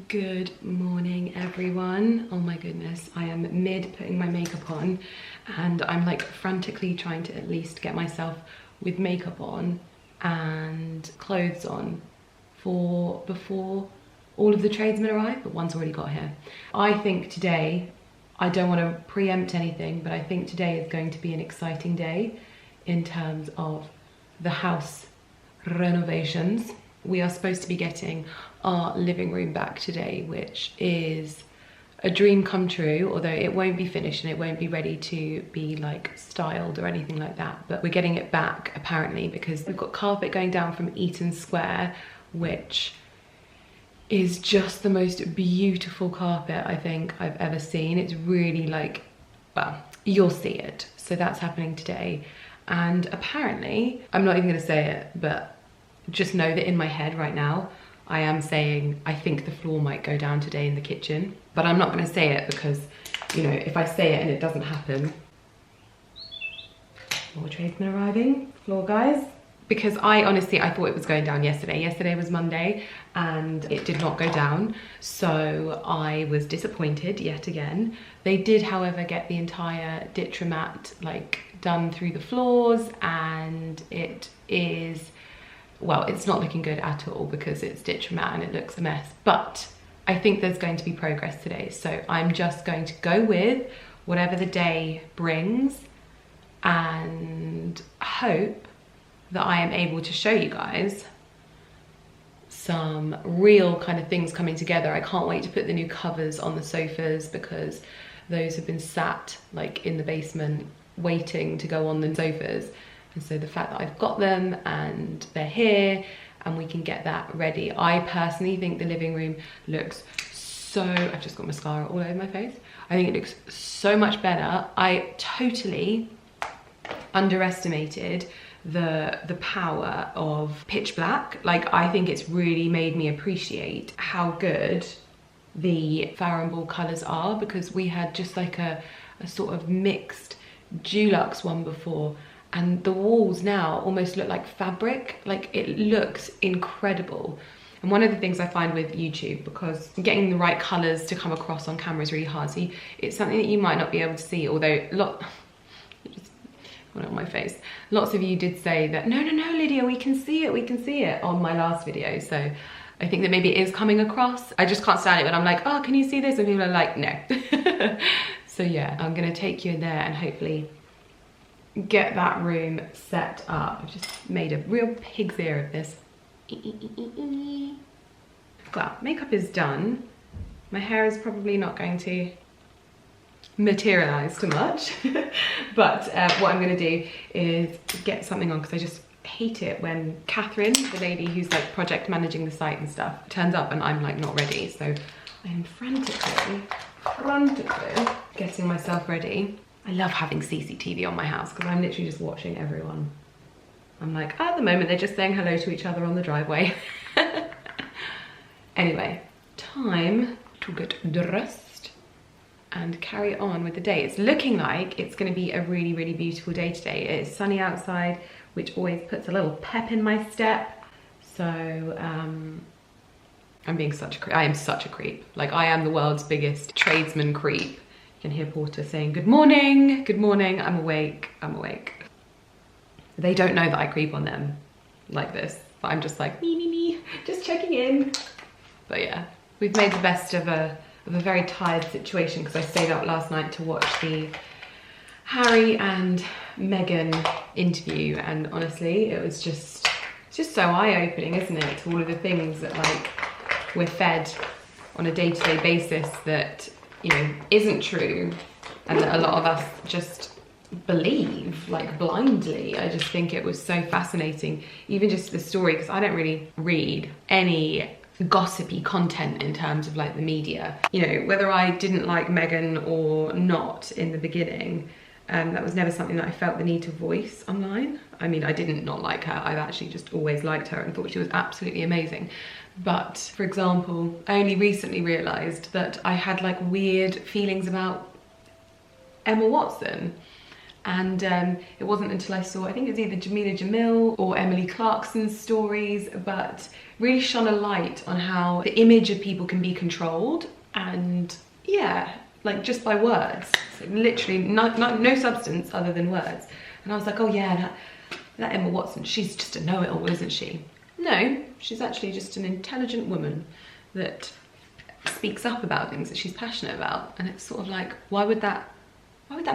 Good morning, everyone. Oh my goodness, I am mid putting my makeup on and I'm like frantically trying to at least get myself with makeup on and clothes on for before all of the tradesmen arrive, but one's already got here. I think today, I don't want to preempt anything, but I think today is going to be an exciting day in terms of the house renovations. We are supposed to be getting our living room back today, which is a dream come true, although it won't be finished and it won't be ready to be like styled or anything like that. But we're getting it back apparently because we've got carpet going down from Eaton Square, which is just the most beautiful carpet I think I've ever seen. It's really like, well, you'll see it. So that's happening today. And apparently, I'm not even gonna say it, but just know that in my head right now, I am saying I think the floor might go down today in the kitchen, but I'm not gonna say it because, you know, if I say it and it doesn't happen, more tradesmen arriving, floor guys. Because I thought it was going down yesterday. Yesterday was Monday and it did not go down. So I was disappointed yet again. They did, however, get the entire ditromat like done through the floors, and it is, well, it's not looking good at all because it's ditromat and it looks a mess. But I think there's going to be progress today. So I'm just going to go with whatever the day brings and hope that I am able to show you guys some real kind of things coming together. I can't wait to put the new covers on the sofas because those have been sat like in the basement waiting to go on the sofas. And so the fact that I've got them and they're here and we can get that ready. I personally think the living room looks so, I've just got mascara all over my face. I think it looks so much better. I totally underestimated the power of pitch black. Like, I think it's really made me appreciate how good the Farrow & colours are, because we had just like a sort of mixed Dulux one before, and the walls now almost look like fabric. Like, it looks incredible. And one of the things I find with YouTube, because getting the right colours to come across on camera is really hard, so it's something that you might not be able to see, although on my face, lots of you did say that no Lydia, we can see it on my last video. So I think that maybe it is coming across. I just can't stand it when I'm like, oh, can you see this? And people are like, no. So yeah, I'm gonna take you in there and hopefully get that room set up. I've just made a real pig's ear of this. Well, makeup is done. My hair is probably not going to materialize too much, but what I'm gonna do is get something on, because I just hate it when Catherine, the lady who's like project managing the site and stuff, turns up and I'm like not ready. So I'm frantically getting myself ready. I love having CCTV on my house because I'm literally just watching everyone. I'm like, at the moment they're just saying hello to each other on the driveway. Anyway, time to get dressed and carry on with the day. It's looking like it's going to be a really, really beautiful day today. It's sunny outside, which always puts a little pep in my step. So I'm being such a creep. I am such a creep. Like, I am the world's biggest tradesman creep. You can hear Porter saying, good morning, I'm awake, I'm awake. They don't know that I creep on them like this, but I'm just like, me, just checking in. But yeah, we've made the best of a very tired situation, because I stayed up last night to watch the Harry and Meghan interview, and honestly, it was just, it's just so eye-opening, isn't it? All of the things that like we're fed on a day-to-day basis that, you know, isn't true, and that a lot of us just believe like blindly. I just think it was so fascinating, even just the story, because I don't really read any gossipy content in terms of like the media. You know, whether I didn't like Meghan or not in the beginning, that was never something that I felt the need to voice online. I mean, I didn't not like her. I've actually just always liked her and thought she was absolutely amazing. But for example, I only recently realized that I had like weird feelings about Emma Watson. And it wasn't until I saw, I think it was either Jamila Jamil or Emily Clarkson's stories, but really shone a light on how the image of people can be controlled, and yeah, like just by words. So literally no substance other than words. And I was like, oh yeah, that Emma Watson, she's just a know-it-all, isn't she? No, she's actually just an intelligent woman that speaks up about things that she's passionate about. And it's sort of like, why would that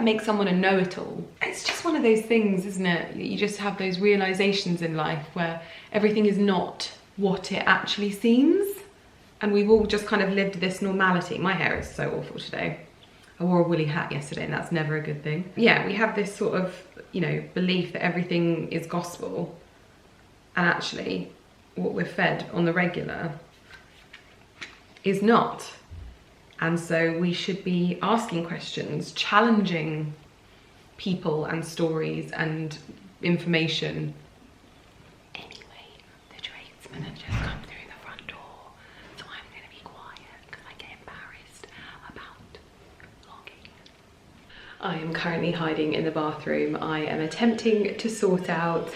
make someone a know-it-all? It's just one of those things, isn't it? You just have those realizations in life where everything is not what it actually seems. And we've all just kind of lived this normality. My hair is so awful today. I wore a woolly hat yesterday and that's never a good thing. Yeah, we have this sort of, you know, belief that everything is gospel. And actually, what we're fed on the regular is not. And so we should be asking questions, challenging people and stories and information. Anyway, the tradesman had just come through the front door, so I'm going to be quiet because I get embarrassed about vlogging. I am currently hiding in the bathroom. I am attempting to sort out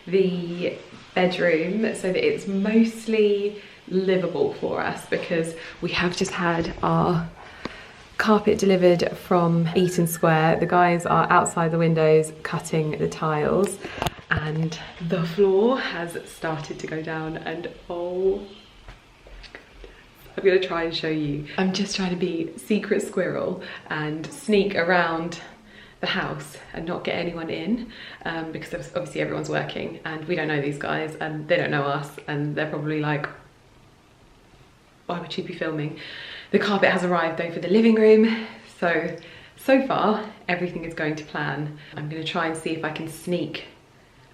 the bedroom so that it's mostly livable for us, because we have just had our carpet delivered from Eaton Square. The guys are outside the windows cutting the tiles and the floor has started to go down, and oh, I'm gonna try and show you. I'm just trying to be secret squirrel and sneak around the house and not get anyone in, because obviously everyone's working and we don't know these guys and they don't know us, and they're probably like, why would she be filming? The carpet has arrived though for the living room. So far, everything is going to plan. I'm gonna try and see if I can sneak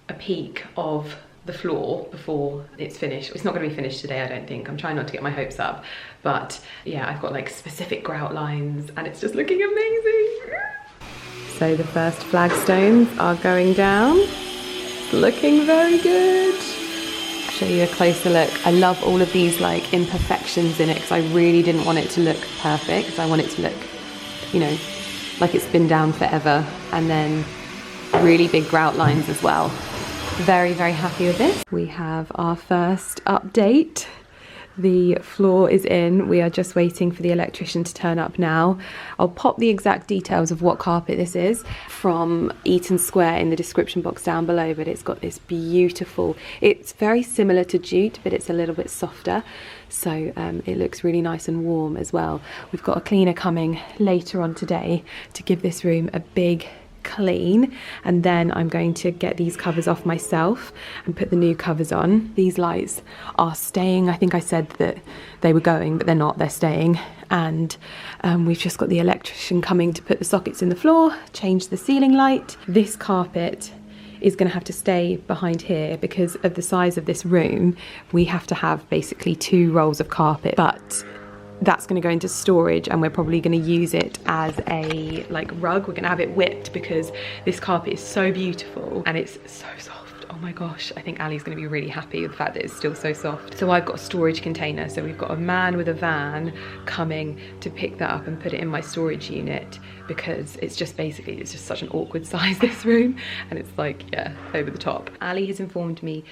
a peek of the floor before it's finished. It's not gonna be finished today, I don't think. I'm trying not to get my hopes up. But yeah, I've got like specific grout lines and it's just looking amazing. So the first flagstones are going down. It's looking very good. Show you a closer look. I love all of these like imperfections in it because I really didn't want it to look perfect. I want it to look, you know, like it's been down forever, and then really big grout lines as well. Very, very happy with this. We have our first update. The floor is in. We are just waiting for the electrician to turn up now. I'll pop the exact details of what carpet this is from Eaton Square in the description box down below, but it's got this beautiful, it's very similar to jute, but it's a little bit softer. So it looks really nice and warm as well. We've got a cleaner coming later on today to give this room a big clean, and then I'm going to get these covers off myself and put the new covers on. These lights are staying. I think I said that they were going, but they're not, they're staying. And we've just got the electrician coming to put the sockets in the floor, change the ceiling light. This carpet is going to have to stay behind here because of the size of this room. We have to have basically 2 rolls of carpet, but that's going to go into storage and we're probably going to use it as a like rug. We're going to have it whipped because this carpet is so beautiful and it's so soft. Oh my gosh, I think Ali's going to be really happy with the fact that it's still so soft. So I've got a storage container, so we've got a man with a van coming to pick that up and put it in my storage unit, because it's just basically, it's just such an awkward size, this room, and it's like, yeah, over the top. Ali has informed me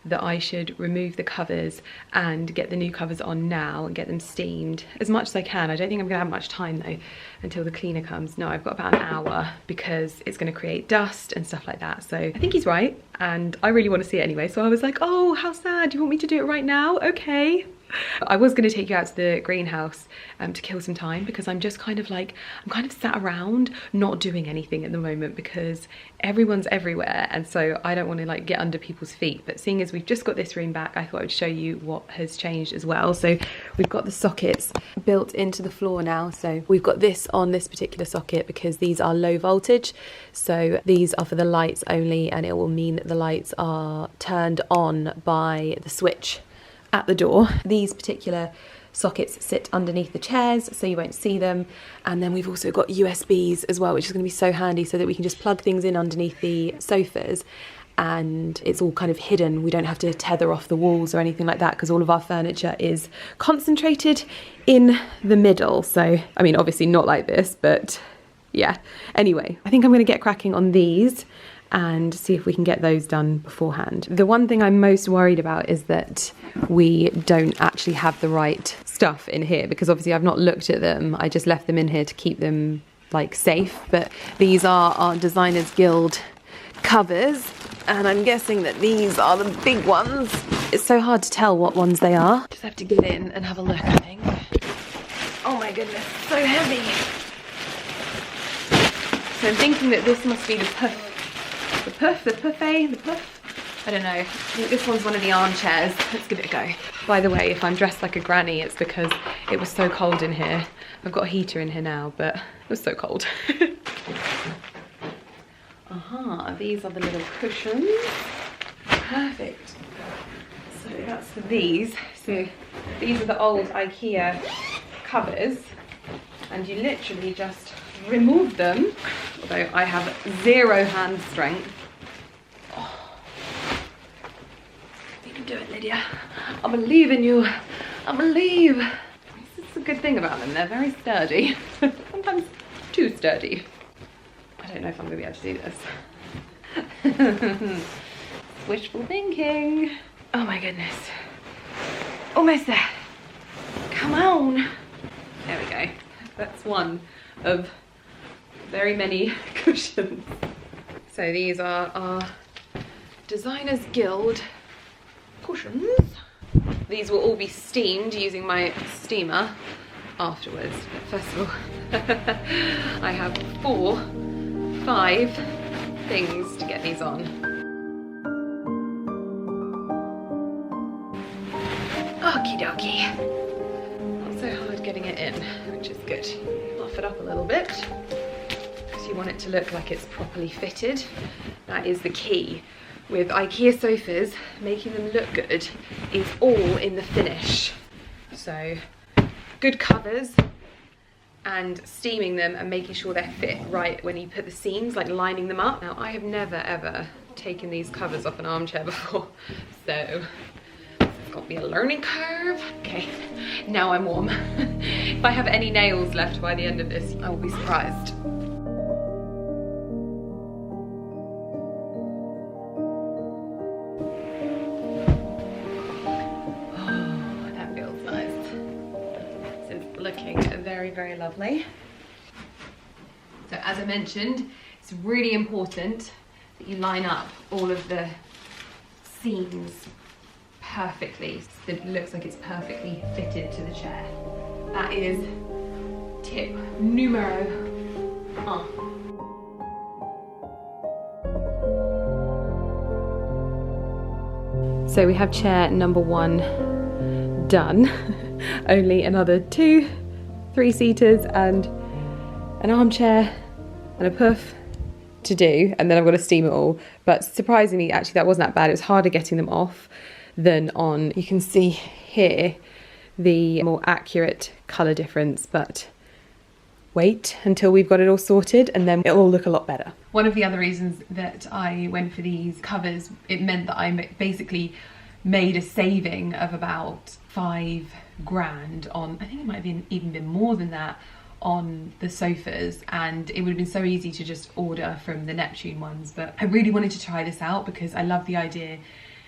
that I should remove the covers and get the new covers on now and get them steamed as much as I can. I don't think I'm gonna have much time though until the cleaner comes. No, I've got about an hour because it's gonna create dust and stuff like that. So I think he's right and I really want to see it anyway. So I was like, oh, how sad, do you want me to do it right now? Okay. I was going to take you out to the greenhouse to kill some time, because I'm just kind of like, I'm kind of sat around not doing anything at the moment because everyone's everywhere, and so I don't want to like get under people's feet. But seeing as we've just got this room back, I thought I would show you what has changed as well. So we've got the sockets built into the floor now. So we've got this on this particular socket because these are low voltage, so these are for the lights only, and it will mean that the lights are turned on by the switch at the door. These particular sockets sit underneath the chairs so you won't see them, and then we've also got USBs as well, which is going to be so handy so that we can just plug things in underneath the sofas and it's all kind of hidden. We don't have to tether off the walls or anything like that because all of our furniture is concentrated in the middle. So I mean, obviously not like this, but Yeah, anyway, I think I'm going to get cracking on these and see if we can get those done beforehand. The one thing I'm most worried about is that we don't actually have the right stuff in here, because obviously I've not looked at them. I just left them in here to keep them like safe, but these are our Designers Guild covers, and I'm guessing that these are the big ones. It's so hard to tell what ones they are. Just have to get in and have a look, I think. Oh my goodness, so heavy. So I'm thinking that this must be the puff. I don't know. I think this one's one of the armchairs. Let's give it a go. By the way, if I'm dressed like a granny, it's because it was so cold in here. I've got a heater in here now, but it was so cold. Aha, these are the little cushions. Perfect. So that's for these. So these are the old IKEA covers, and you literally just remove them, although I have zero hand strength. Oh. You can do it, Lydia. I believe in you. I believe. This is a good thing about them. They're very sturdy. Sometimes too sturdy. I don't know if I'm going to be able to do this. Wishful thinking. Oh my goodness. Almost there. Come on. There we go. That's one of very many cushions. So these are our Designers Guild cushions. These will all be steamed using my steamer afterwards. But first of all, I have 5 things to get these on. Okie dokie. Not so hard getting it in, which is good. Fluff it up a little bit, because you want it to look like it's properly fitted. That is the key. With IKEA sofas, making them look good is all in the finish. So, good covers and steaming them and making sure they're fit right when you put the seams, like lining them up. Now, I have never ever taken these covers off an armchair before, so it's got to be a learning curve. Okay, now I'm warm. If I have any nails left by the end of this, I will be surprised. Oh, that feels nice. This is looking very, very lovely. So as I mentioned, it's really important that you line up all of the seams perfectly, so that it looks like it's perfectly fitted to the chair. That is tip numero 1. So we have chair number 1 done. Only another 2 3-seaters and an armchair and a puff to do, and then I've got to steam it all. But surprisingly, actually, that wasn't that bad. It was harder getting them off than on. You can see here the more accurate colour difference, but wait until we've got it all sorted and then it'll all look a lot better. One of the other reasons that I went for these covers, it meant that I basically made a saving of about £5,000 on, I think it might have even been more than that, on the sofas, and it would have been so easy to just order from the Neptune ones. But I really wanted to try this out because I love the idea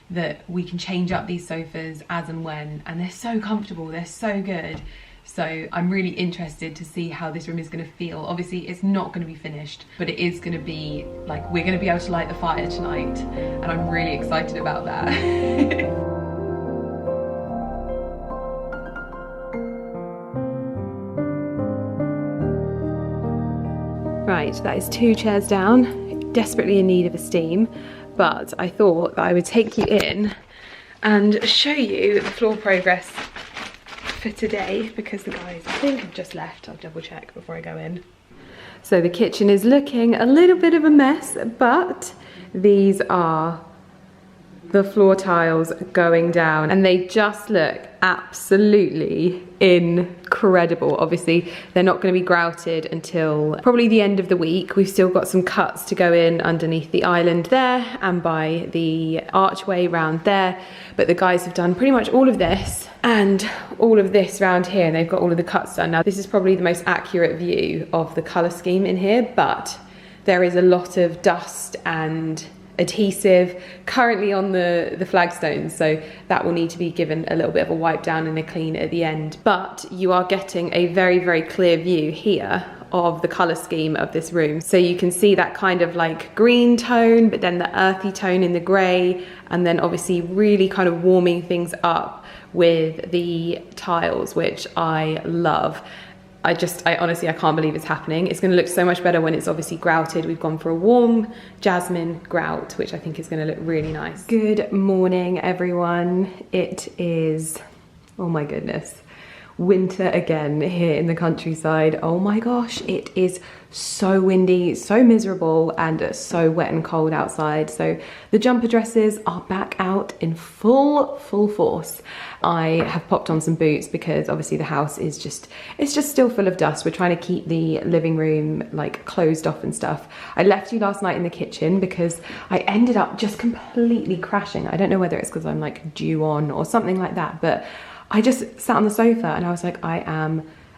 that we can change up these sofas as and when, and they're so comfortable, they're so good. So I'm really interested to see how this room is going to feel. Obviously it's not going to be finished, but it is going to be like, we're going to be able to light the fire tonight, and I'm really excited about that. Right, that is 2 chairs down, desperately in need of a steam, but I thought that I would take you in and show you the floor progress for today, because the guys, I think, have just left. I'll double check before I go in. So the kitchen is looking a little bit of a mess, but these are the floor tiles going down and they just look absolutely incredible. incredible. Obviously, they're not going to be grouted until probably the end of the week. We've still got some cuts to go in underneath the island there and by the archway round there. But the guys have done pretty much all of this and all of this round here, and they've got all of the cuts done. Now, this is probably the most accurate view of the colour scheme in here, but there is a lot of dust and adhesive currently on the flagstones, so that will need to be given a little bit of a wipe down and a clean at the end. But you are getting a very, very clear view here of the colour scheme of this room. So you can see that kind of like green tone, but then the earthy tone in the grey, and then obviously really kind of warming things up with the tiles, which I love. I honestly, I can't believe it's happening. It's going to look so much better when it's obviously grouted. We've gone for a warm jasmine grout, which I think is going to look really nice. Good morning, everyone. It is, oh my goodness, winter again here in the countryside. Oh my gosh, it is so windy, so miserable, and so wet and cold outside. So the jumper dresses are back out in full force. I have popped on some boots because obviously the house is it's just still full of dust. We're trying to keep the living room like closed off and stuff. I left you last night in the kitchen because I ended up just completely crashing. I don't know whether it's because I'm like due on or something like that, but I just sat on the sofa and I was like,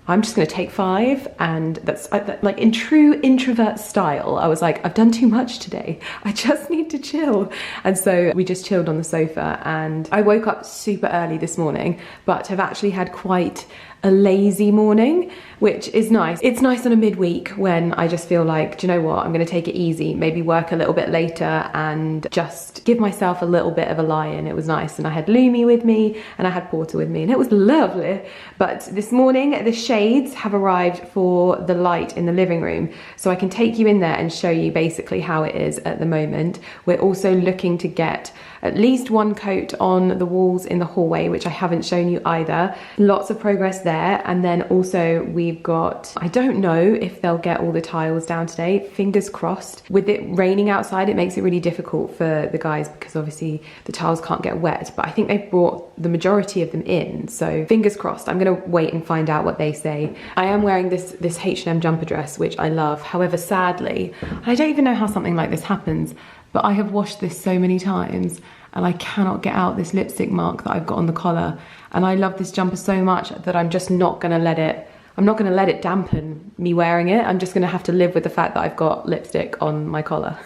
I'm just going to take 5, and that's like in true introvert style. I was like, I've done too much today. I just need to chill. And so we just chilled on the sofa, and I woke up super early this morning, but have actually had quite a lazy morning, which is nice. It's nice on a midweek when I just feel like, do you know what, I'm going to take it easy, maybe work a little bit later and just give myself a little bit of a lie-in. It was nice, and I had Lumi with me and I had Porter with me, and it was lovely. But this morning the shades have arrived for the light in the living room, so I can take you in there and show you basically how it is at the moment. We're also looking to get at least 1 coat on the walls in the hallway, which I haven't shown you either. Lots of progress there. And then also we've got, I don't know if they'll get all the tiles down today, fingers crossed. With it raining outside, it makes it really difficult for the guys because obviously the tiles can't get wet, but I think they've brought the majority of them in, so fingers crossed. I'm gonna wait and find out what they say. I am wearing this H&M jumper dress, which I love. However, sadly, I don't even know how something like this happens, but I have washed this so many times and I cannot get out this lipstick mark that I've got on the collar. And I love this jumper so much that I'm just not gonna let it dampen me wearing it. I'm just gonna have to live with the fact that I've got lipstick on my collar.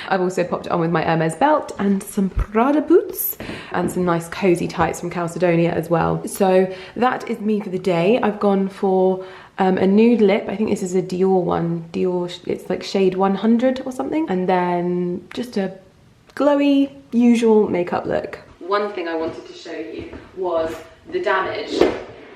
I've also popped it on with my Hermes belt and some Prada boots and some nice cozy tights from Calcedonia as well. So that is me for the day. I've gone for a nude lip. I think this is a Dior one. Dior, it's like shade 100 or something. And then just a glowy, usual makeup look. One thing I wanted to show you was the damage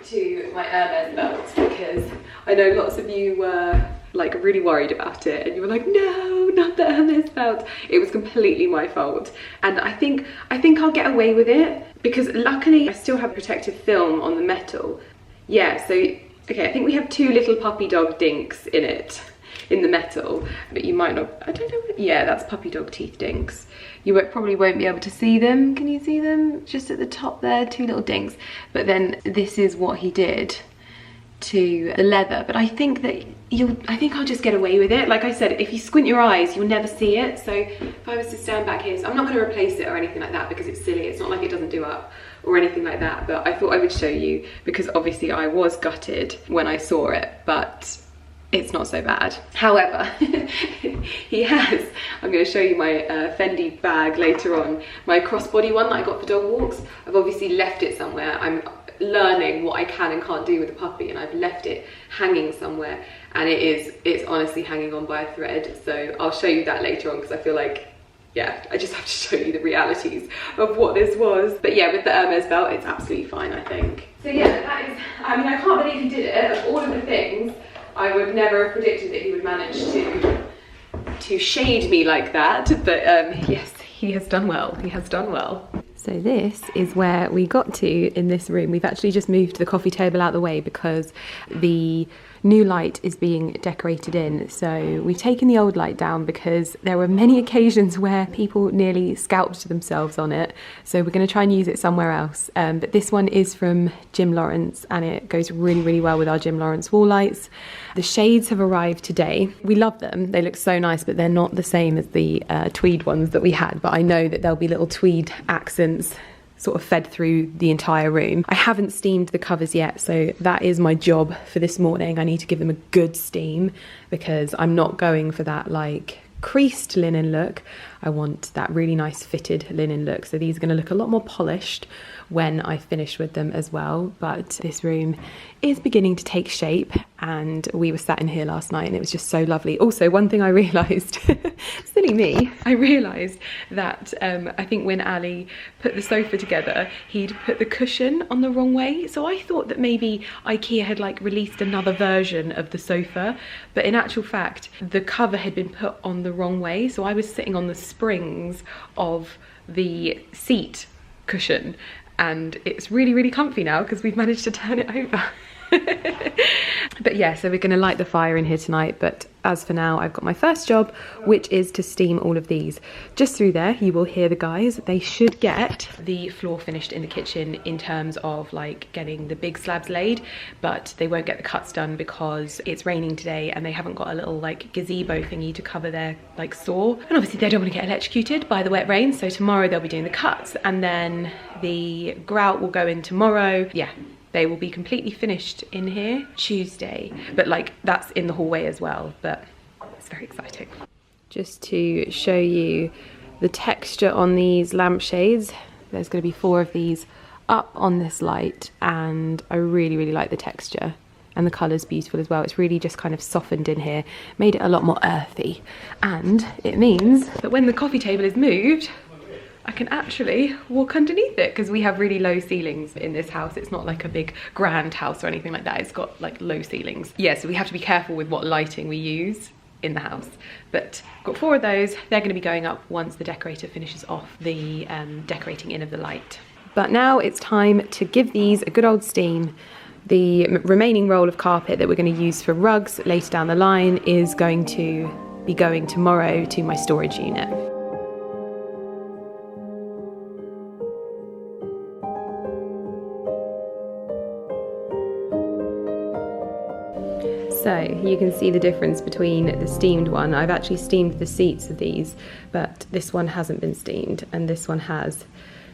to my Hermes belt, because I know lots of you were like really worried about it and you were like, no, not the Hermes belt. It was completely my fault, and I think I'll get away with it because luckily I still have protective film on the metal. Yeah, so okay, I think we have 2 little puppy dog dinks in it, in the metal, but you might not, I don't know, yeah, that's puppy dog teeth dinks. You probably won't be able to see them. Can you see them? Just at the top there, 2 little dinks. But then this is what he did to the leather. But I think that I think I'll just get away with it. Like I said, if you squint your eyes, you'll never see it. So if I was to stand back here, so I'm not going to replace it or anything like that because it's silly. It's not like it doesn't do up or anything like that. But I thought I would show you because obviously I was gutted when I saw it, but it's not so bad. However, he has, I'm going to show you my Fendi bag later on, my crossbody one that I got for dog walks. I've obviously left it somewhere. I'm learning what I can and can't do with a puppy, and I've left it hanging somewhere, and it's honestly hanging on by a thread. So I'll show you that later on because I feel like, yeah, I just have to show you the realities of what this was. But yeah, with the Hermes belt, it's absolutely fine, I think. So yeah, that is, I mean, I can't believe he did it. Of all of the things, I would never have predicted that he would manage to shade me like that, but yes, he has done well. He has done well. So this is where we got to in this room. We've actually just moved the coffee table out of the way because the new light is being decorated in. So we've taken the old light down because there were many occasions where people nearly scalped themselves on it. So we're going to try and use it somewhere else. But this one is from Jim Lawrence and it goes really, really well with our Jim Lawrence wall lights. The shades have arrived today. We love them. They look so nice, but they're not the same as the tweed ones that we had. But I know that there'll be little tweed accents sort of fed through the entire room. I haven't steamed the covers yet, so that is my job for this morning. I need to give them a good steam because I'm not going for that like creased linen look. I want that really nice fitted linen look. So these are going to look a lot more polished when I finish with them as well. But this room is beginning to take shape and we were sat in here last night and it was just so lovely. Also, one thing I realised, silly me, I realised that I think when Ali put the sofa together, he'd put the cushion on the wrong way. So I thought that maybe IKEA had like released another version of the sofa, but in actual fact, the cover had been put on the wrong way. So I was sitting on the springs of the seat cushion and it's really, really comfy now because we've managed to turn it over. But yeah, so we're going to light the fire in here tonight, but as for now I've got my first job, which is to steam all of these. Just through there you will hear the guys. They should get the floor finished in the kitchen in terms of like getting the big slabs laid, but they won't get the cuts done because it's raining today and they haven't got a little like gazebo thingy to cover their like saw, and obviously they don't want to get electrocuted by the wet rain. So tomorrow they'll be doing the cuts and then the grout will go in tomorrow. Yeah, they will be completely finished in here Tuesday, but like that's in the hallway as well, but it's very exciting. Just to show you the texture on these lampshades, there's going to be 4 of these up on this light and I really, really like the texture and the colour's beautiful as well. It's really just kind of softened in here, made it a lot more earthy, and it means that when the coffee table is moved, I can actually walk underneath it because we have really low ceilings in this house. It's not like a big grand house or anything like that. It's got like low ceilings. Yeah, so we have to be careful with what lighting we use in the house. But got 4 of those. They're going to be going up once the decorator finishes off the decorating in of the light. But now it's time to give these a good old steam. The remaining roll of carpet that we're going to use for rugs later down the line is going to be going tomorrow to my storage unit. So you can see the difference between the steamed one. I've actually steamed the seats of these, but this one hasn't been steamed and this one has.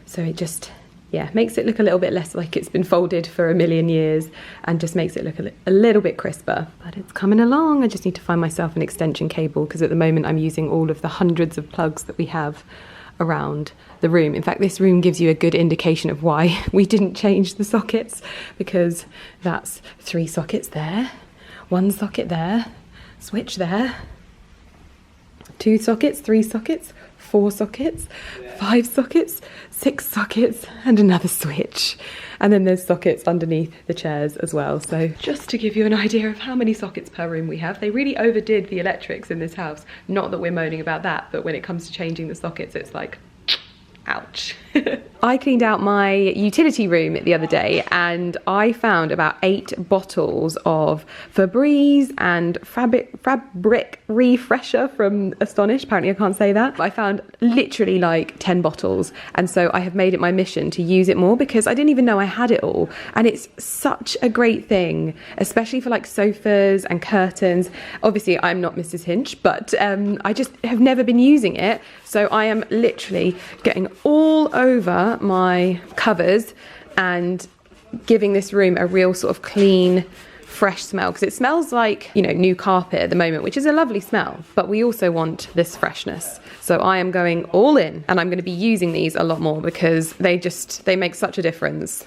So it just, yeah, makes it look a little bit less like it's been folded for a million years and just makes it look a little bit crisper. But it's coming along. I just need to find myself an extension cable because at the moment I'm using all of the hundreds of plugs that we have around the room. In fact, this room gives you a good indication of why we didn't change the sockets, because that's 3 sockets there, 1 socket there, switch there, 2 sockets, 3 sockets, 4 sockets, 5 sockets, 6 sockets, and another switch. And then there's sockets underneath the chairs as well. So just to give you an idea of how many sockets per room we have, they really overdid the electrics in this house. Not that we're moaning about that, but when it comes to changing the sockets, it's like, ouch. I cleaned out my utility room the other day and I found about 8 bottles of Febreze and fabric refresher from Astonish. Apparently I can't say that. I found literally like 10 bottles, and so I have made it my mission to use it more because I didn't even know I had it all, and it's such a great thing, especially for like sofas and curtains. Obviously I'm not Mrs. Hinch, but I just have never been using it, so I am literally getting all over my covers and giving this room a real sort of clean, fresh smell, because it smells like, you know, new carpet at the moment, which is a lovely smell, but we also want this freshness. So I am going all in, and I'm going to be using these a lot more because they make such a difference.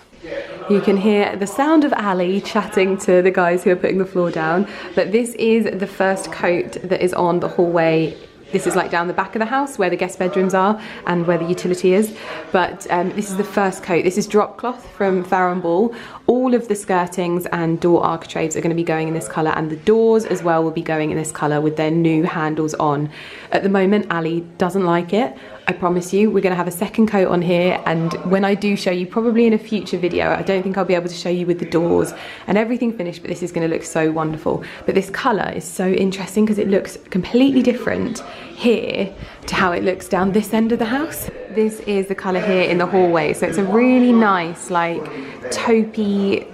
You can hear the sound of Ali chatting to the guys who are putting the floor down, but this is the first coat that is on the hallway. This is like down the back of the house where the guest bedrooms are and where the utility is. But this is the first coat. This is drop cloth from Farrow & Ball. All of the skirtings and door architraves are going to be going in this colour, and the doors as well will be going in this colour with their new handles on. At the moment, Ali doesn't like it. I promise you, we're gonna have a second coat on here, and when I do show you, probably in a future video, I don't think I'll be able to show you with the doors and everything finished, but this is gonna look so wonderful. But this colour is so interesting because it looks completely different here to how it looks down this end of the house. This is the colour here in the hallway, so it's a really nice, like, taupey,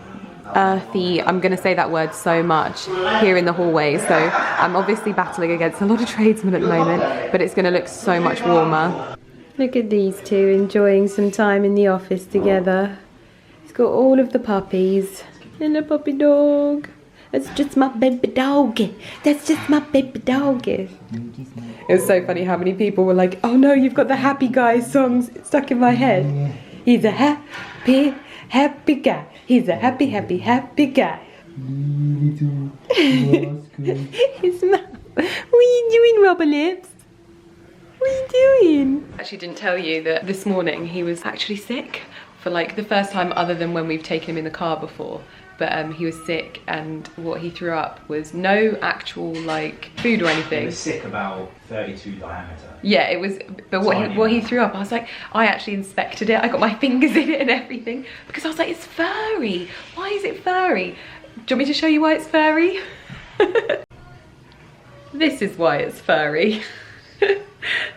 earthy, I'm going to say that word so much, here in the hallway. So I'm obviously battling against a lot of tradesmen at the moment, but it's going to look so much warmer. Look at these two enjoying some time in the office together. It's got all of the puppies and a puppy dog. That's just my baby dog. That's just my baby dog. It was so funny how many people were like, oh no, you've got the Happy Guy songs stuck in my head. He's a happy, happy guy. He's a happy, happy, happy guy. His mouth. What are you doing, Rubber Lips? What are you doing? I actually didn't tell you that this morning he was actually sick for like the first time other than when we've taken him in the car before. But he was sick, and what he threw up was no actual like food or anything. He was sick about 32 diameter. Yeah, it was, but what he threw up, I was like, I actually inspected it. I got my fingers in it and everything because I was like, it's furry. Why is it furry? Do you want me to show you why it's furry? This is why it's furry.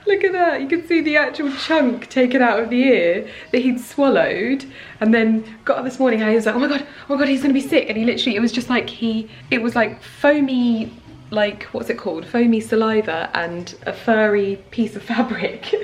Look at that, you can see the actual chunk taken out of the ear that he'd swallowed, and then got up this morning and he was like, oh my god, he's gonna be sick. And he literally, it was just like it was like foamy, like, what's it called? Foamy saliva and a furry piece of fabric.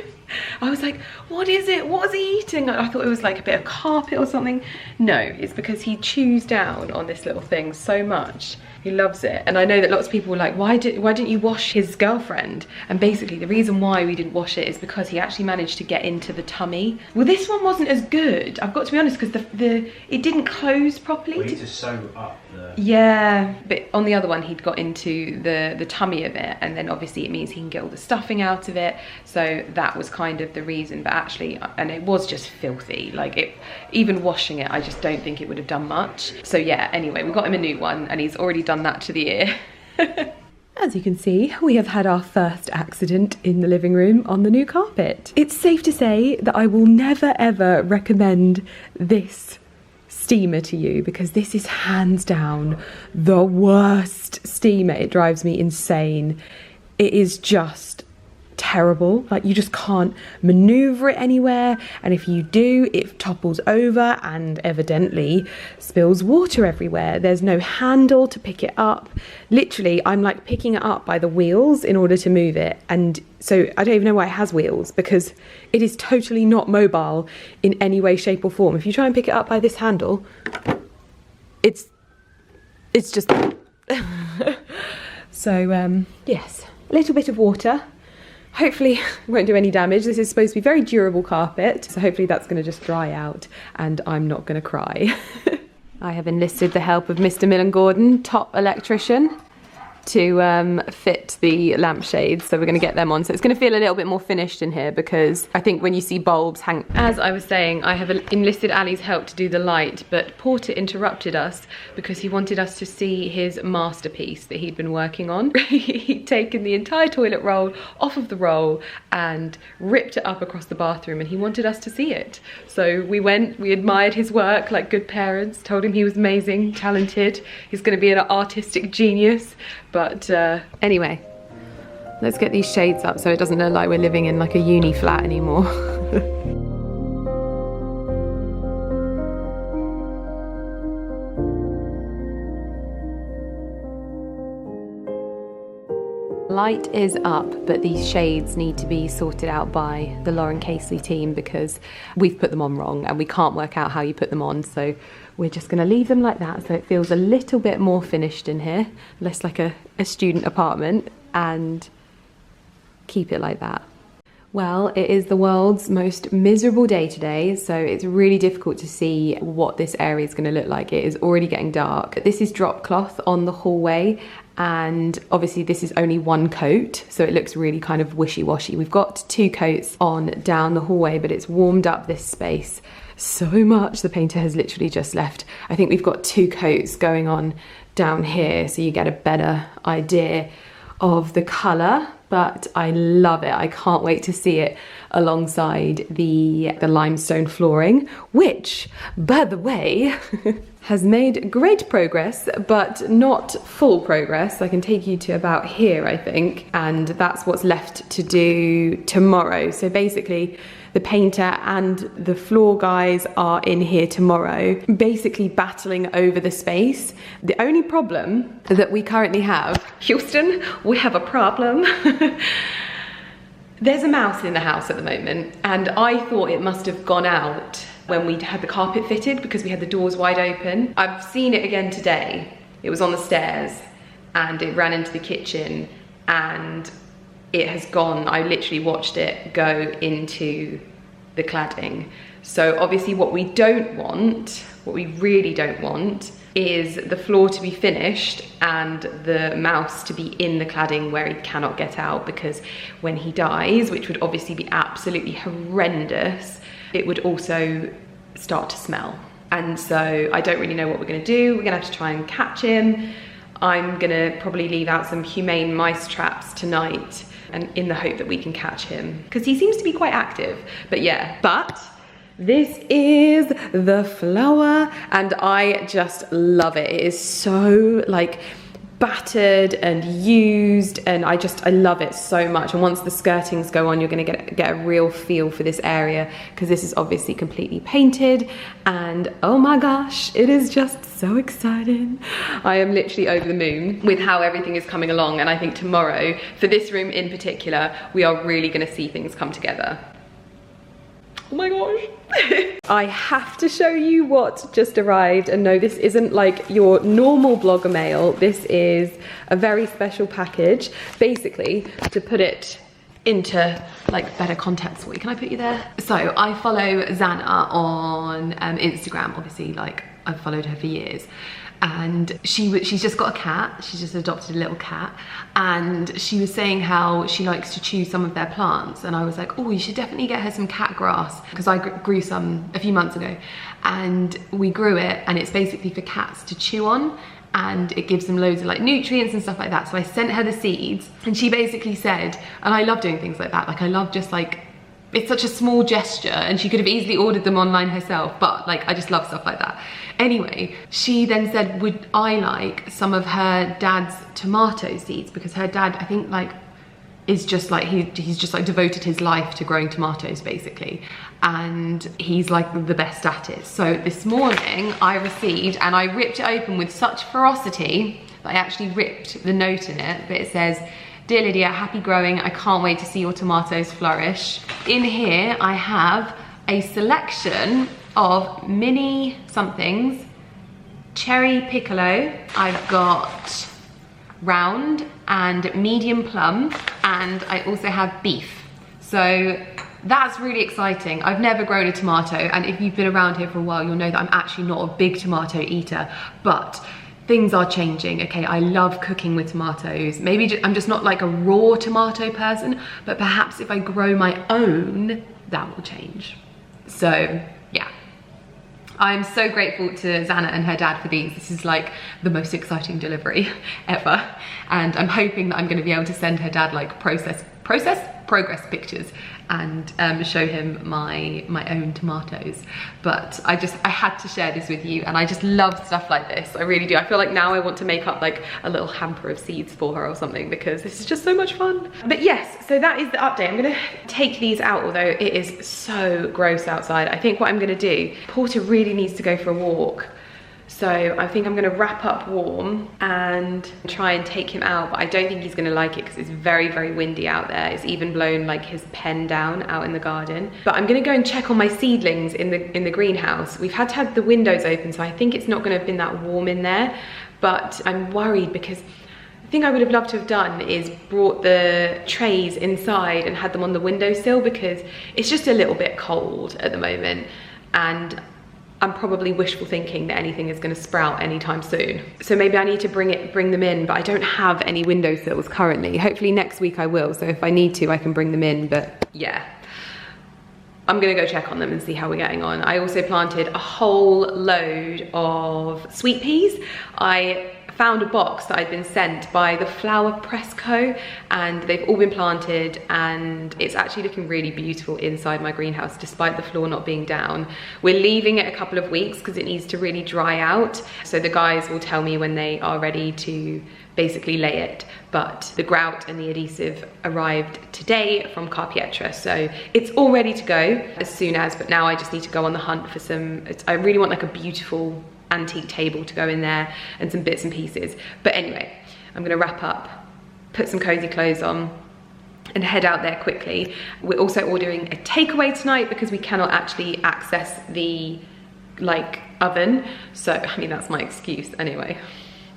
I was like, what is it? What is he eating? I thought it was like a bit of carpet or something. No, it's because he chews down on this little thing so much. He loves it. And I know that lots of people were like, why didn't you wash his girlfriend? And basically the reason why we didn't wash it is because he actually managed to get into the tummy. Well, this one wasn't as good, I've got to be honest, because it didn't close properly. We need to sew up the... Yeah, but on the other one he'd got into the tummy of it, and then obviously it means he can get all the stuffing out of it. So that was kind of the reason, but actually, and it was just filthy. Like, even washing it, I just don't think it would have done much. So yeah, anyway, we got him a new one, and he's already done that to the ear. As you can see, we have had our first accident in the living room on the new carpet. It's safe to say that I will never ever recommend this steamer to you, because this is hands down the worst steamer. It drives me insane. It is just terrible. Like, you just can't maneuver it anywhere, and if you do, it topples over and evidently spills water everywhere. There's no handle to pick it up. Literally, I'm like picking it up by the wheels in order to move it, and so I don't even know why it has wheels, because it is totally not mobile in any way, shape or form. If you try and pick it up by this handle, it's just so yes, a little bit of water. Hopefully it won't do any damage. This is supposed to be very durable carpet, so hopefully that's going to just dry out and I'm not going to cry. I have enlisted the help of Mr. Millen Gordon, top electrician, to fit the lampshades, so we're going to get them on. So it's going to feel a little bit more finished in here, because I think when you see bulbs hang... As I was saying, I have enlisted Ali's help to do the light, but Porter interrupted us because he wanted us to see his masterpiece that he'd been working on. He'd taken the entire toilet roll off of the roll and ripped it up across the bathroom, and he wanted us to see it. So we went, we admired his work like good parents, told him he was amazing, talented, he's going to be an artistic genius. But anyway, let's get these shades up so it doesn't look like we're living in like a uni flat anymore. Light is up, but these shades need to be sorted out by the Lauren Casely team, because we've put them on wrong and we can't work out how you put them on. So we're just going to leave them like that, so it feels a little bit more finished in here, less like a student apartment, and keep it like that. Well, it is the world's most miserable day today, so it's really difficult to see what this area is going to look like. It is already getting dark. This is drop cloth on the hallway, and obviously this is only one coat, so it looks really kind of wishy-washy. We've got 2 coats on down the hallway, but it's warmed up this space so much. The painter has literally just left. I think we've got 2 coats going on down here, so you get a better idea of the colour, but I love it. I can't wait to see it alongside the limestone flooring, which, by the way, has made great progress, but not full progress. I can take you to about here, I think, and that's what's left to do tomorrow. So basically, the painter and the floor guys are in here tomorrow, basically battling over the space. The only problem that we currently have, Houston, we have a problem. There's a mouse in the house at the moment, and I thought it must have gone out when we had the carpet fitted because we had the doors wide open. I've seen it again today. It was on the stairs and it ran into the kitchen and it has gone. I literally watched it go into the cladding. So obviously what we don't want, what we really don't want, is the floor to be finished and the mouse to be in the cladding where he cannot get out, because when he dies, which would obviously be absolutely horrendous, it would also start to smell. And so I don't really know what we're gonna do. We're gonna have to try and catch him. I'm gonna probably leave out some humane mice traps tonight, and in the hope that we can catch him, because he seems to be quite active. But yeah, but this is the flower and I just love it. It is so like battered and used, and I love it so much. And once the skirtings go on, you're gonna get a real feel for this area, because this is obviously completely painted, and oh my gosh, it is just so exciting. I am literally over the moon with how everything is coming along, and I think tomorrow, for this room in particular, we are really gonna see things come together. Oh my gosh. I have to show you what just arrived, and no, this isn't like your normal blogger mail. This is a very special package, basically to put it into like better context for you. Can I put you there? So I follow Zana on Instagram, obviously, like I've followed her for years. And she's just got a cat. She's just adopted a little cat, and she was saying how she likes to chew some of their plants, and I was like, oh, you should definitely get her some cat grass, because I grew some a few months ago, and we grew it, and it's basically for cats to chew on, and it gives them loads of like nutrients and stuff like that. So I sent her the seeds, and she basically said, and I love doing things like that, like I love just like, it's such a small gesture, and she could have easily ordered them online herself, but like I just love stuff like that. Anyway, she then said, would I like some of her dad's tomato seeds, because her dad, I think, like is just like, he's just like devoted his life to growing tomatoes basically, and he's like the best at it. So this morning I received, and I ripped it open with such ferocity that I actually ripped the note in it, but it says, "Dear Lydia, happy growing. I can't wait to see your tomatoes flourish." In here, I have a selection of mini somethings, cherry piccolo. I've got round and medium plum, and I also have beef. So that's really exciting. I've never grown a tomato, and if you've been around here for a while, you'll know that I'm actually not a big tomato eater, but things are changing. Okay, I love cooking with tomatoes. Maybe I'm just not like a raw tomato person, but perhaps if I grow my own, that will change. So yeah, I'm so grateful to Zana and her dad for these. This is like the most exciting delivery ever, and I'm hoping that I'm going to be able to send her dad like progress pictures and show him my own tomatoes. But I had to share this with you, and I just love stuff like this. I really do. I feel like now I want to make up like a little hamper of seeds for her or something, because this is just so much fun. But yes, so that is the update. I'm gonna take these out, although it is so gross outside. I think what I'm gonna do, Porter really needs to go for a walk. So I think I'm gonna wrap up warm and try and take him out, but I don't think he's gonna like it because it's very, very windy out there. It's even blown like his pen down out in the garden. But I'm gonna go and check on my seedlings in the greenhouse. We've had to have the windows open, so I think it's not gonna have been that warm in there, but I'm worried because the thing I would have loved to have done is brought the trays inside and had them on the windowsill, because it's just a little bit cold at the moment, and I'm probably wishful thinking that anything is going to sprout anytime soon. So maybe I need to bring them in, but I don't have any windowsills currently. Hopefully next week I will, so if I need to, I can bring them in, but yeah. I'm gonna go check on them and see how we're getting on. I also planted a whole load of sweet peas. I found a box that I'd been sent by the Flower Press Co, and they've all been planted, and it's actually looking really beautiful inside my greenhouse despite the floor not being down. We're leaving it a couple of weeks because it needs to really dry out, so the guys will tell me when they are ready to basically lay it. But the grout and the adhesive arrived today from Carpietra, so it's all ready to go as soon as, but now I just need to go on the hunt for some, I really want like a beautiful antique table to go in there and some bits and pieces. But anyway, I'm gonna wrap up, put some cozy clothes on and head out there quickly. We're also ordering a takeaway tonight because we cannot actually access the oven, so I mean that's my excuse anyway.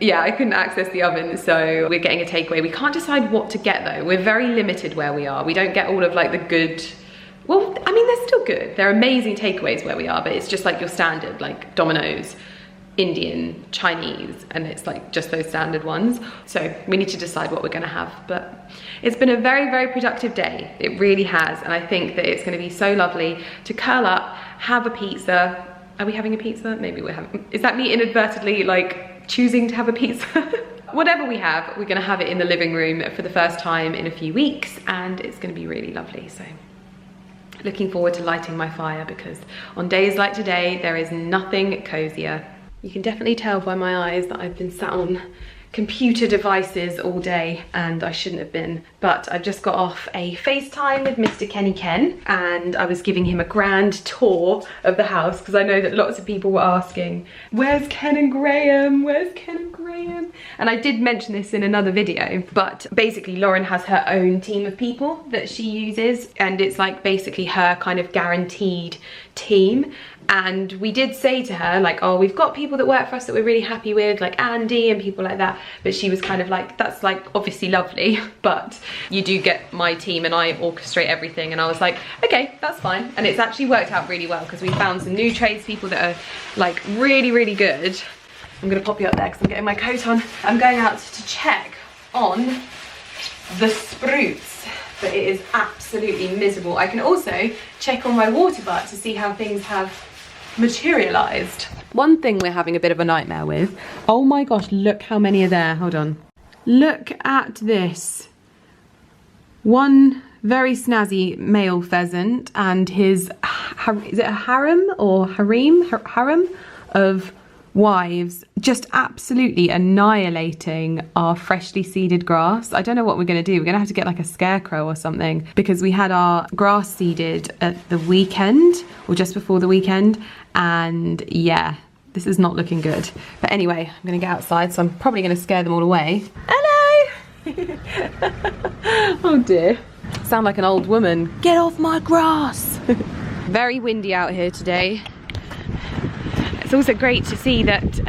Yeah, I couldn't access the oven, so we're getting a takeaway. We can't decide what to get though. We're very limited where we are. We don't get all of like the good, well, I mean they're still good, they're amazing takeaways where we are, but it's just like your standard like Domino's, Indian, Chinese, and it's like just those standard ones. So we need to decide what we're gonna have, but it's been a very, very productive day. It really has, and I think that it's gonna be so lovely to curl up, have a pizza. Are we having a pizza? Maybe we're having, is that me inadvertently like choosing to have a pizza? Whatever we have, we're gonna have it in the living room for the first time in a few weeks, and it's gonna be really lovely. So looking forward to lighting my fire, because on days like today, there is nothing cozier. You can definitely tell by my eyes that I've been sat on computer devices all day, and I shouldn't have been, but I've just got off a FaceTime with Mr. Kenny Ken, and I was giving him a grand tour of the house because I know that lots of people were asking, where's Ken and Graham? Where's Ken and Graham? And I did mention this in another video, but basically Lauren has her own team of people that she uses, and it's like basically her kind of guaranteed team. And we did say to her like, oh, we've got people that work for us that we're really happy with, like Andy and people like that, but she was kind of like, that's like obviously lovely, but you do get my team and I orchestrate everything. And I was like, okay, that's fine. And it's actually worked out really well because we found some new tradespeople that are like really, really good. I'm gonna pop you up there because I'm getting my coat on. I'm going out to check on the spruits, but it is absolutely miserable. I can also check on my water butt to see how things have materialized. One thing we're having a bit of a nightmare with, oh my gosh, look how many are there. Hold on, look at this. One very snazzy male pheasant and his, is it a harem or harem of wives, just absolutely annihilating our freshly seeded grass. I don't know what we're going to do. We're going to have to get like a scarecrow or something, because we had our grass seeded at the weekend or just before the weekend, and yeah, this is not looking good. But anyway, I'm going to get outside, so I'm probably going to scare them all away. Hello! Oh dear. Sound like an old woman. Get off my grass! Very windy out here today. It's also great to see that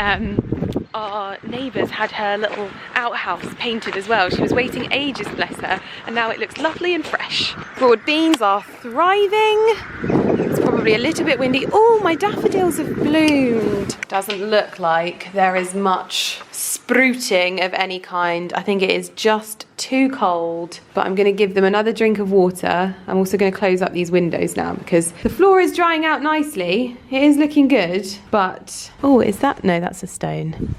our neighbours had her little outhouse painted as well. She was waiting ages, bless her, and now it looks lovely and fresh. Broad beans are thriving. It's probably a little bit windy. Oh, my daffodils have bloomed. Doesn't look like there is much sprouting of any kind. I think it is just too cold, but I'm going to give them another drink of water. I'm also going to close up these windows now because the floor is drying out nicely. It is looking good, but oh, is that? No, that's a stone.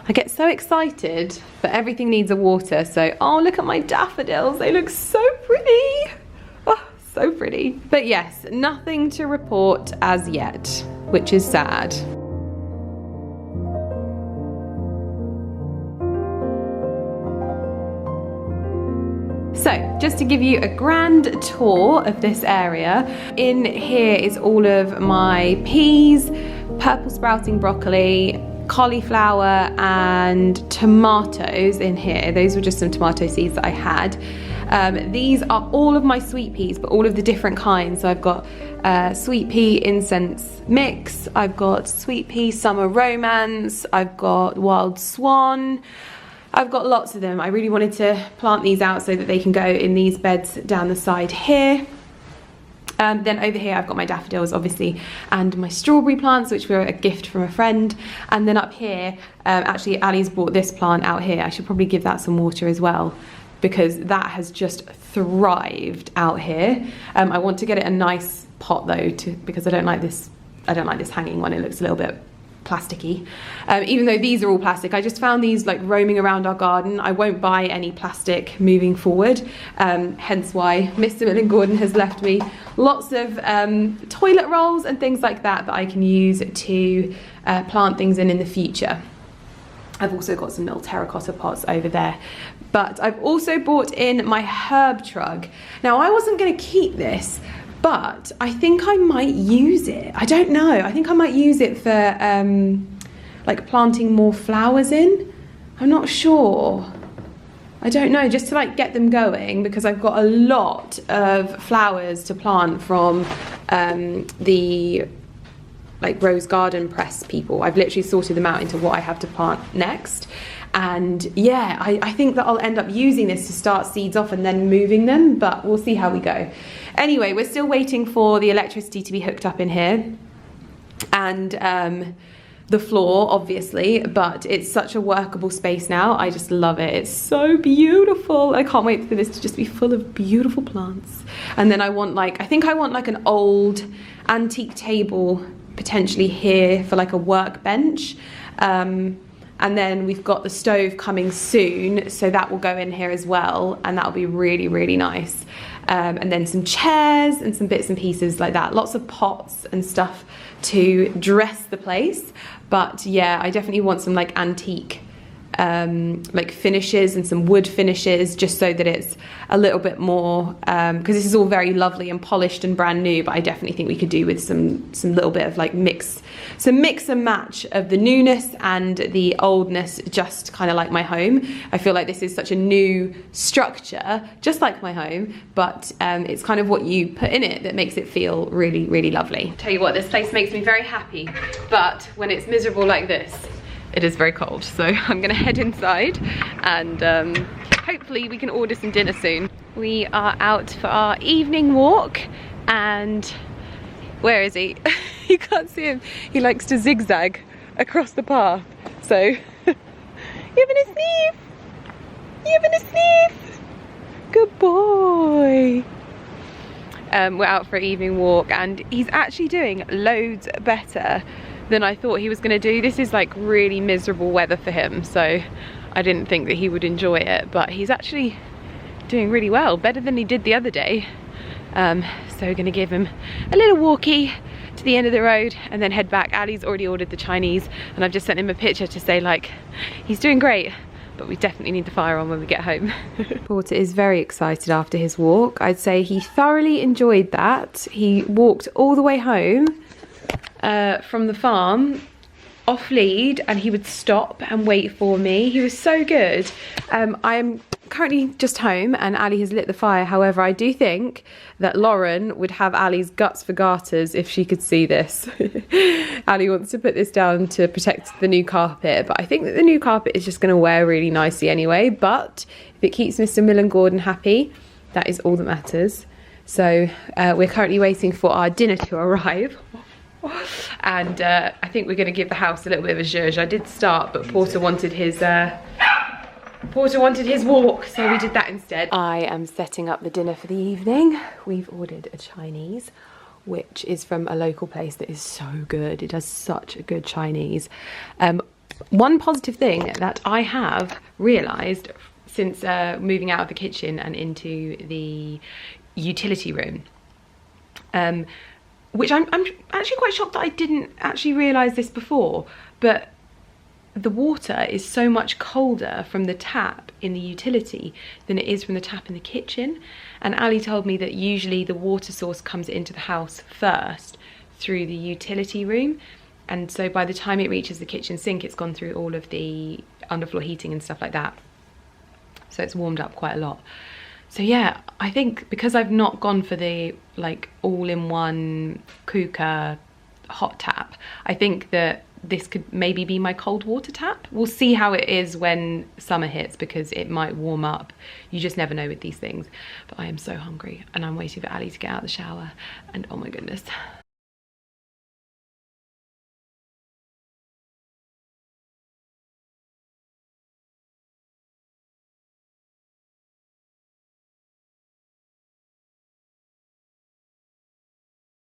I get so excited, but everything needs a water. So, oh, look at my daffodils. They look so pretty. Oh, so pretty. But yes, nothing to report as yet, which is sad. So, just to give you a grand tour of this area, in here is all of my peas, purple sprouting broccoli, cauliflower and tomatoes in here. Those were just some tomato seeds that I had. These are all of my sweet peas, but all of the different kinds. So I've got sweet pea incense mix, I've got sweet pea summer romance, I've got wild swan. I've got lots of them. I really wanted to plant these out so that they can go in these beds down the side here. Then over here I've got my daffodils obviously, and my strawberry plants, which were a gift from a friend. And then up here, actually Ali's bought this plant out here. I should probably give that some water as well, because that has just thrived out here. I want to get it a nice pot though, because I don't like this hanging one. It looks a little bit plasticky. Even though these are all plastic, I just found these like roaming around our garden. I won't buy any plastic moving forward, hence why Mr. Millen Gordon has left me lots of toilet rolls and things like that that I can use to plant things in the future. I've also got some little terracotta pots over there. But I've also bought in my herb trug. Now, I wasn't going to keep this, but I think I might use it. I don't know. I think I might use it for like planting more flowers in. I'm not sure. I don't know, just to like get them going, because I've got a lot of flowers to plant from the like rose garden press people. I've literally sorted them out into what I have to plant next. And yeah, I think that I'll end up using this to start seeds off and then moving them, but we'll see how we go. Anyway, we're still waiting for the electricity to be hooked up in here. And the floor, obviously, but it's such a workable space now. I just love it. It's so beautiful. I can't wait for this to just be full of beautiful plants. And then I want like, I think I want like an old antique table potentially here for like a workbench. And then we've got the stove coming soon, so that will go in here as well, and that'll be really, really nice. And then some chairs and some bits and pieces like that. Lots of pots and stuff to dress the place. But yeah, I definitely want some like antique like finishes and some wood finishes, just so that it's a little bit more, because this is all very lovely and polished and brand new, but I definitely think we could do with some little bit of like mix and match of the newness and the oldness, just kind of like my home. I feel like this is such a new structure, just like my home, but it's kind of what you put in it that makes it feel really, really lovely. Tell you what, this place makes me very happy, but when it's miserable like this, it is very cold. So I'm gonna head inside and hopefully we can order some dinner soon. We are out for our evening walk, and where is he? You can't see him. He likes to zigzag across the path. So, you having a sniff? You having a sniff? Good boy. We're out for an evening walk, and he's actually doing loads better than I thought he was going to do. This is like really miserable weather for him, so I didn't think that he would enjoy it, but he's actually doing really well, better than he did the other day. So we're going to give him a little walkie to the end of the road and then head back. Ali's already ordered the Chinese, and I've just sent him a picture to say like he's doing great, but we definitely need the fire on when we get home. Porter is very excited after his walk. I'd say he thoroughly enjoyed that. He walked all the way home from the farm off lead, and he would stop and wait for me. He was so good. I am currently just home and Ali has lit the fire. However, I do think that Lauren would have Ali's guts for garters if she could see this. Ali wants to put this down to protect the new carpet, but I think that the new carpet is just going to wear really nicely anyway. But if it keeps Mr. Millen Gordon happy, that is all that matters. So we're currently waiting for our dinner to arrive. And I think we're going to give the house a little bit of a zhuzh. I did start, but Porter wanted his walk, so we did that instead. I am setting up the dinner for the evening. We've ordered a Chinese, which is from a local place that is so good. It does such a good Chinese. One positive thing that I have realised since moving out of the kitchen and into the utility room, which I'm actually quite shocked that I didn't actually realise this before, but the water is so much colder from the tap in the utility than it is from the tap in the kitchen. And Ali told me that usually the water source comes into the house first through the utility room, and so by the time it reaches the kitchen sink, it's gone through all of the underfloor heating and stuff like that, so it's warmed up quite a lot. So yeah, I think because I've not gone for the like all-in-one Kuka hot tap, I think that this could maybe be my cold water tap. We'll see how it is when summer hits, because it might warm up. You just never know with these things. But I am so hungry, and I'm waiting for Ali to get out of the shower, and oh my goodness,